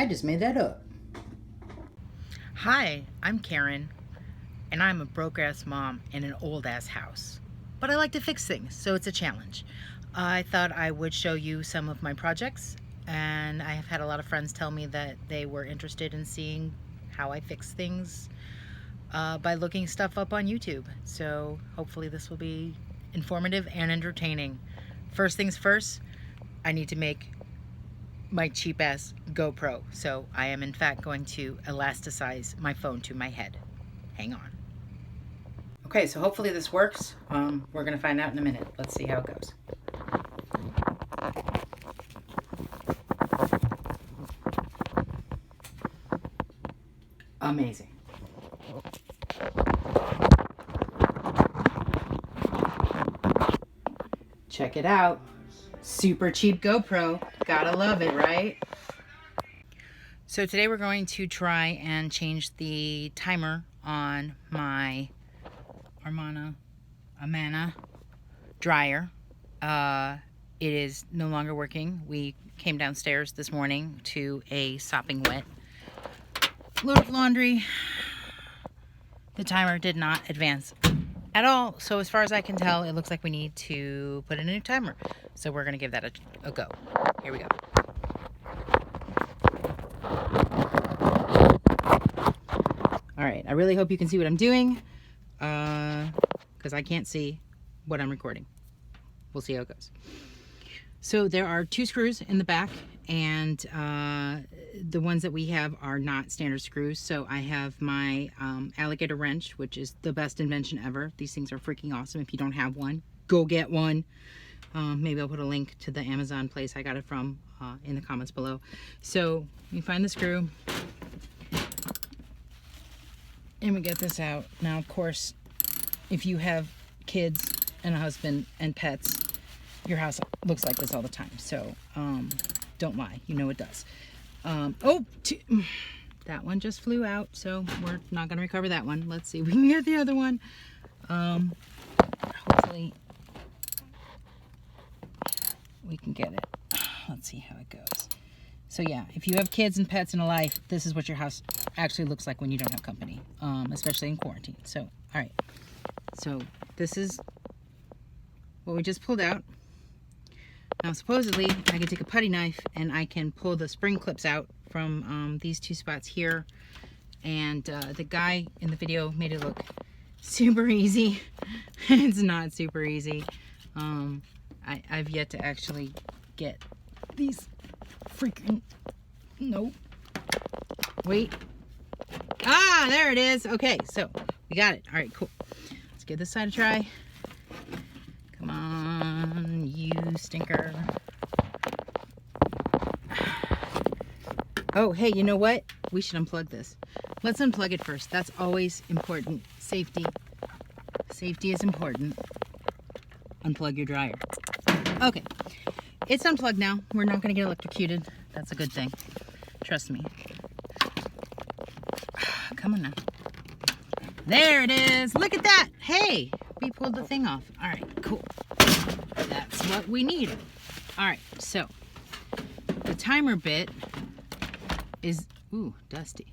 just made that up. Hi, I'm Karen, and I'm a broke-ass mom in an old-ass house. But I like to fix things, so it's a challenge. I thought I would show you some of my projects, and I have had a lot of friends tell me that they were interested in seeing how I fix things by looking stuff up on YouTube. So hopefully this will be informative and entertaining. First things first, I need to make my cheap ass GoPro. So I am in fact going to elasticize my phone to my head. Hang on. Okay, so hopefully this works. We're gonna find out in a minute. Let's see how it goes. Amazing. Check it out. Super cheap GoPro. Gotta love it, right? So today we're going to try and change the timer on my Amana dryer. It is no longer working. We came downstairs this morning to a sopping wet load of laundry. The timer did not advance at all. So as far as I can tell, it looks like we need to put in a new timer. So we're gonna give that a go. Here we go. All right, I really hope you can see what I'm doing because I can't see what I'm recording. We'll see how it goes. So there are 2 screws in the back, and the ones that we have are not standard screws. So I have my alligator wrench, which is the best invention ever. These things are freaking awesome. If you don't have one, go get one. Maybe I'll put a link to the Amazon place I got it from in the comments below. So you find the screw, and we get this out. Now, of course, if you have kids and a husband and pets, your house looks like this all the time. So don't lie, you know it does. That one just flew out, so we're not gonna recover that one. Let's see if we can get the other one. Hopefully we can get it. Let's see how it goes. So yeah, if you have kids and pets and a life, this is what your house actually looks like when you don't have company, especially in quarantine. So, all right. So this is what we just pulled out. Now, supposedly, I can take a putty knife and I can pull the spring clips out from these 2 spots here. And the guy in the video made it look super easy. It's not super easy. I've yet to actually get these freaking... Nope. Wait. Ah, there it is. Okay, so we got it. All right, cool. Let's give this side a try. Come on, you stinker. Oh, hey, you know what? We should unplug this. Let's unplug it first. That's always important. Safety. Safety is important. Unplug your dryer. Okay. It's unplugged now. We're not going to get electrocuted. That's a good thing. Trust me. Come on now. There it is. Look at that. Hey, we pulled the thing off. All right, cool. That's what we need. All right, so the timer bit is, ooh, dusty,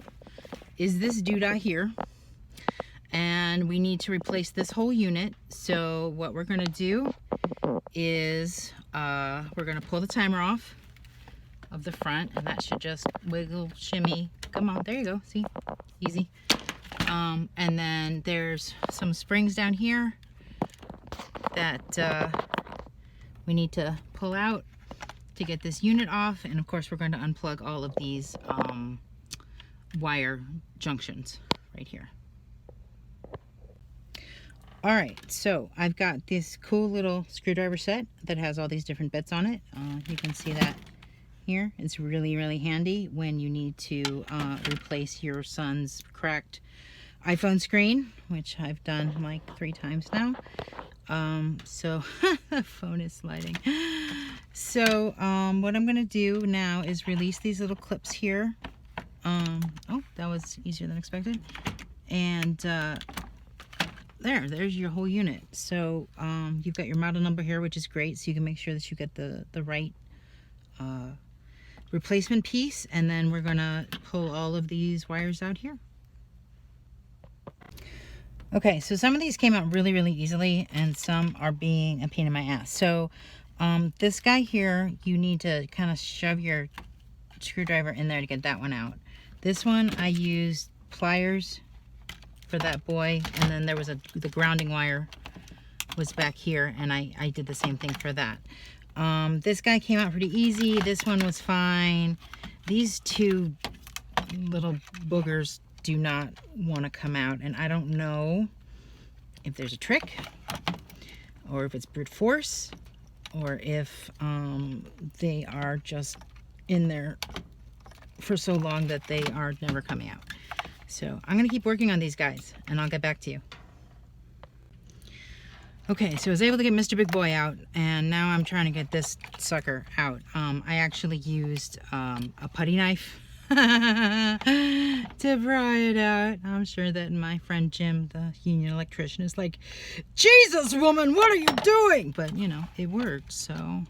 is this doodah here. And we need to replace this whole unit. So what we're going to do is we're going to pull the timer off of the front, and that should just wiggle, shimmy. Come on, there you go. See? Easy. And then there's some springs down here that we need to pull out to get this unit off. And of course, we're going to unplug all of these wire junctions right here. All right, so I've got this cool little screwdriver set that has all these different bits on it. You can see that here. It's really, really handy when you need to replace your son's cracked iPhone screen, which I've done like 3 times now. So the phone is sliding. So what I'm gonna do now is release these little clips here. Oh, that was easier than expected. And there's your whole unit. So you've got your model number here, which is great, so you can make sure that you get the right replacement piece, and then we're gonna pull all of these wires out here. Okay, so some of these came out really, really easily, and some are being a pain in my ass. So this guy here, you need to kind of shove your screwdriver in there to get that one out. This one, I used pliers for that boy, and then there was the grounding wire was back here, and I did the same thing for that. This guy came out pretty easy. This one was fine. These two little boogers do not want to come out, and I don't know if there's a trick or if it's brute force or if they are just in there for so long that they are never coming out. So I'm gonna keep working on these guys and I'll get back to you. Okay, so I was able to get Mr. Big Boy out, and now I'm trying to get this sucker out. I actually used a putty knife to pry it out. I'm sure that my friend Jim, the union electrician, is like, Jesus, woman, what are you doing? But, you know, it worked, so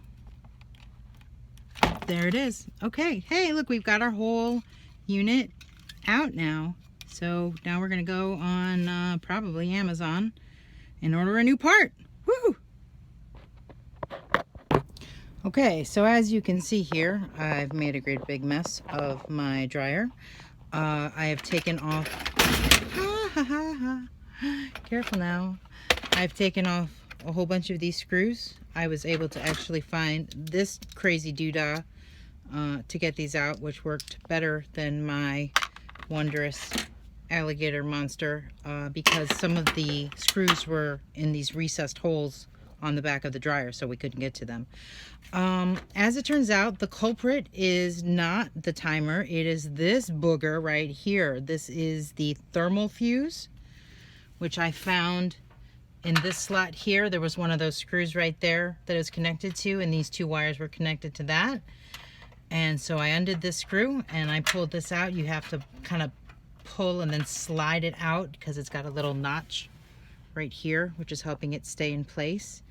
there it is. Okay, hey, look, we've got our whole unit out now. So now we're going to go on probably Amazon and order a new part. Woo! Okay, so as you can see here, I've made a great big mess of my dryer. I have taken off, careful now. I've taken off a whole bunch of these screws. I was able to actually find this crazy doodah to get these out, which worked better than my wondrous alligator monster because some of the screws were in these recessed holes on the back of the dryer, so we couldn't get to them. As it turns out, the culprit is not the timer. It is this booger right here. This is the thermal fuse, which I found in this slot here. There was one of those screws right there that is connected to, and these two wires were connected to that. And so I undid this screw and I pulled this out. You have to kind of pull and then slide it out because it's got a little notch right here, which is helping it stay in place.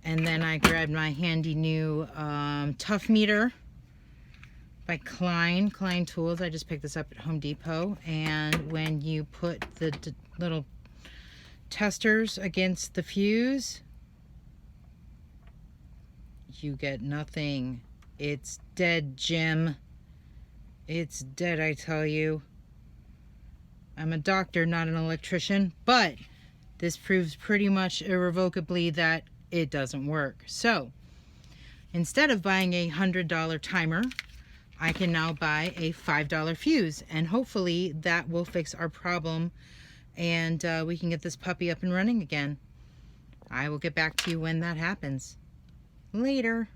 And then I grabbed my handy new Tough Meter by Klein Tools. I just picked this up at Home Depot. And when you put the little testers against the fuse, you get nothing. It's dead, Jim. It's dead, I tell you. I'm a doctor, not an electrician, but this proves pretty much irrevocably that it doesn't work. So instead of buying a $100 timer, I can now buy a $5 fuse, and hopefully that will fix our problem and we can get this puppy up and running again. I will get back to you when that happens. Later.